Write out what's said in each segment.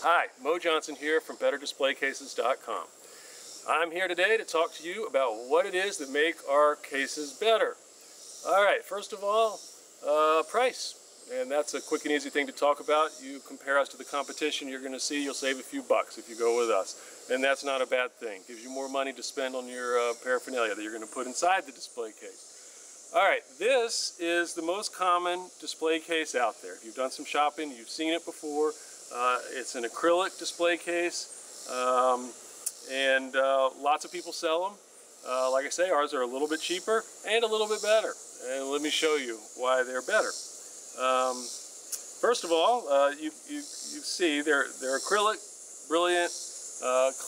Hi, Mo Johnson here from BetterDisplayCases.com. I'm here today to talk to you about what it is that make our cases better. Alright, first of all, price. And that's a quick and easy thing to talk about. You compare us to the competition, you're going to see you'll save a few bucks if you go with us. And that's not a bad thing. Gives you more money to spend on your paraphernalia that you're going to put inside the display case. Alright, this is the most common display case out there. If you've done some shopping, you've seen it before. It's an acrylic display case, and lots of people sell them. Like I say, ours are a little bit cheaper and a little bit better. And let me show you why they're better. First of all, you see they're acrylic, brilliant,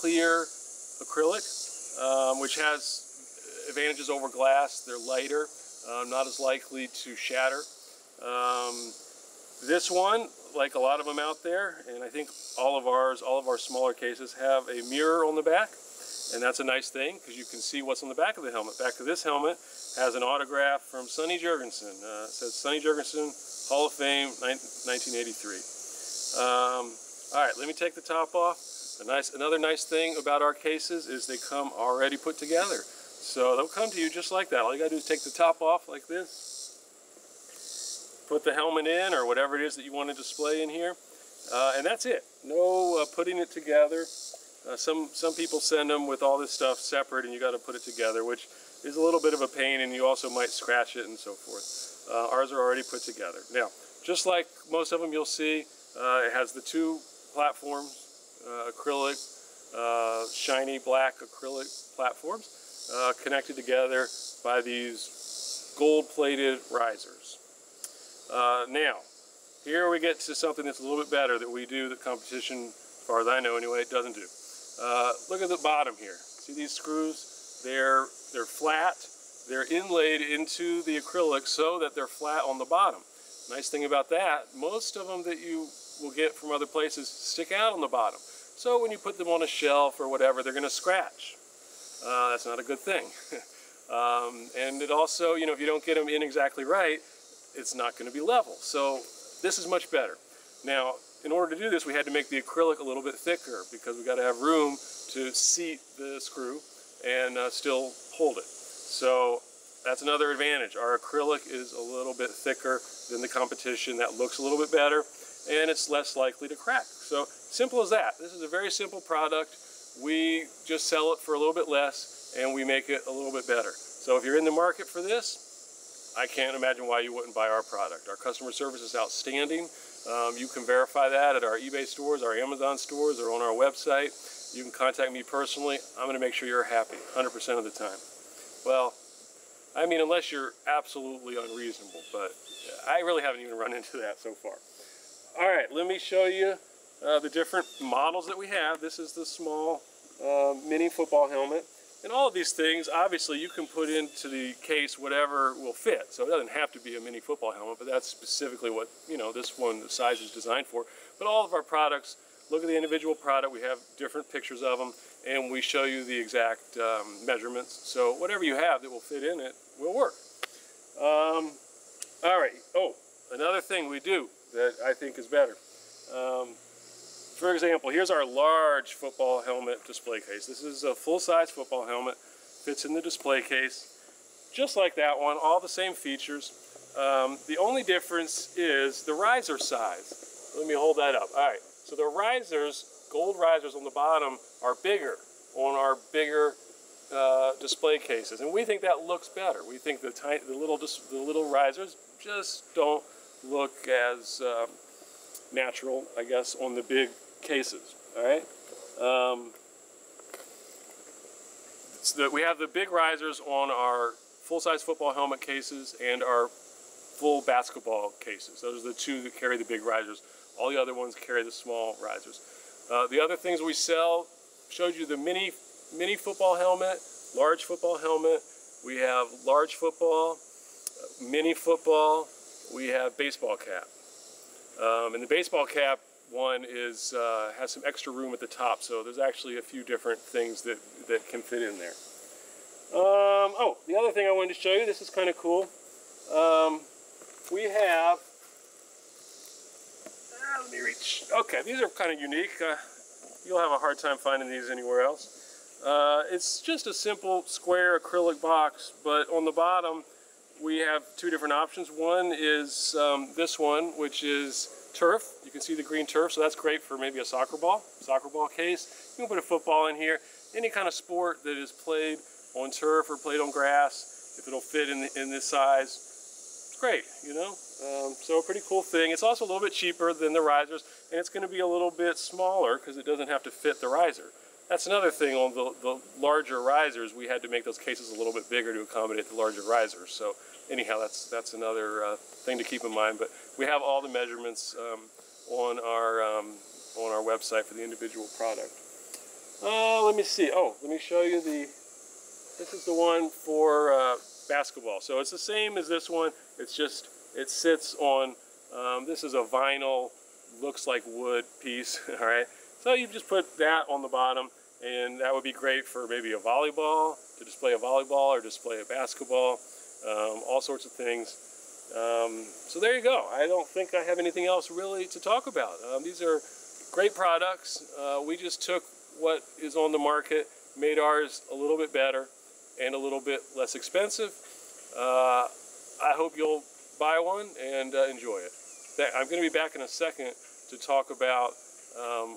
clear acrylic, which has advantages over glass. They're lighter, not as likely to shatter. This one, like a lot of them out there, and I think all of our smaller cases have a mirror on the back, and that's a nice thing because you can see what's on the back of the helmet. Back of this helmet has an autograph from Sonny Jurgensen. It says Sonny Jurgensen, Hall of Fame, 1983. All right, let me take the top off. Another nice thing about our cases is they come already put together. So they'll come to you just like that. All you gotta do is take the top off like this, put the helmet in or whatever it is that you want to display in here, and that's it. No putting it together. Some people send them with all this stuff separate and you got to put it together, which is a little bit of a pain, and you also might scratch it and so forth. Ours are already put together. Now, just like most of them you'll see, it has the two platforms, acrylic, shiny black acrylic platforms, connected together by these gold-plated risers. Now, here we get to something that's a little bit better that we do that competition, as far as I know anyway, it doesn't do. Look at the bottom here. See these screws? They're flat. They're inlaid into the acrylic so that they're flat on the bottom. Nice thing about that, most of them that you will get from other places stick out on the bottom. So when you put them on a shelf or whatever, they're going to scratch. That's not a good thing. And it also, you know, if you don't get them in exactly right, it's not going to be level. So this is much better. Now, in order to do this, we had to make the acrylic a little bit thicker because we got to have room to seat the screw and still hold it. So that's another advantage. Our acrylic is a little bit thicker than the competition. That looks a little bit better, and it's less likely to crack. So simple as that. This is a very simple product. We just sell it for a little bit less, and we make it a little bit better. So if you're in the market for this, I can't imagine why you wouldn't buy our product. Our customer service is outstanding. You can verify that at our eBay stores, our Amazon stores, or on our website. You can contact me personally. I'm going to make sure you're happy 100% of the time. Well, I mean, unless you're absolutely unreasonable, but I really haven't even run into that so far. All right, let me show you the different models that we have. This is the small mini football helmet. And all of these things, obviously, you can put into the case whatever will fit. So it doesn't have to be a mini football helmet, but that's specifically what, you know, this one, the size is designed for. But all of our products, look at the individual product. We have different pictures of them, and we show you the exact measurements. So whatever you have that will fit in it will work. All right. Oh, another thing we do that I think is better. For example, here's our large football helmet display case. This is a full-size football helmet, fits in the display case, just like that one, all the same features. The only difference is the riser size. Let me hold that up. All right, so the risers, gold risers on the bottom, are bigger on our bigger display cases, and we think that looks better. We think the little risers just don't look as natural, I guess, on the big cases. All right, so we have the big risers on our full-size football helmet cases and our full basketball cases. Those are the two that carry the big risers. All the other ones carry the small risers. The other things we sell, showed you the mini football helmet, large football helmet. We have large football, mini football. We have baseball cap. And the baseball cap one is has some extra room at the top, so there's actually a few different things that can fit in there. Oh, the other thing I wanted to show you, this is kind of cool. We have, let me reach. Okay, these are kind of unique. You'll have a hard time finding these anywhere else. It's just a simple square acrylic box, but on the bottom we have two different options. One is this one, which is turf. You can see the green turf, so that's great for maybe a soccer ball case. You can put a football in here. Any kind of sport that is played on turf or played on grass, if it'll fit in this size, it's great, you know. So a pretty cool thing. It's also a little bit cheaper than the risers, and it's going to be a little bit smaller because it doesn't have to fit the riser. That's another thing on the larger risers. We had to make those cases a little bit bigger to accommodate the larger risers. So anyhow, that's another thing to keep in mind. But we have all the measurements on our website for the individual product. Let me see. Oh, let me show you this is the one for basketball. So it's the same as this one. It's just, it sits on, this is a vinyl, looks like wood piece, all right? So you just put that on the bottom, and that would be great for maybe a volleyball, to display a volleyball or display a basketball, all sorts of things. So there you go. I don't think I have anything else really to talk about. These are great products. We just took what is on the market, made ours a little bit better and a little bit less expensive. I hope you'll buy one and enjoy it. I'm going to be back in a second to talk about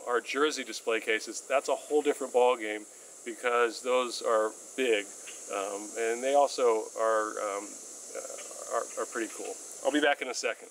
our jersey display cases. That's a whole different ball game because those are big, and they also are pretty cool. I'll be back in a second.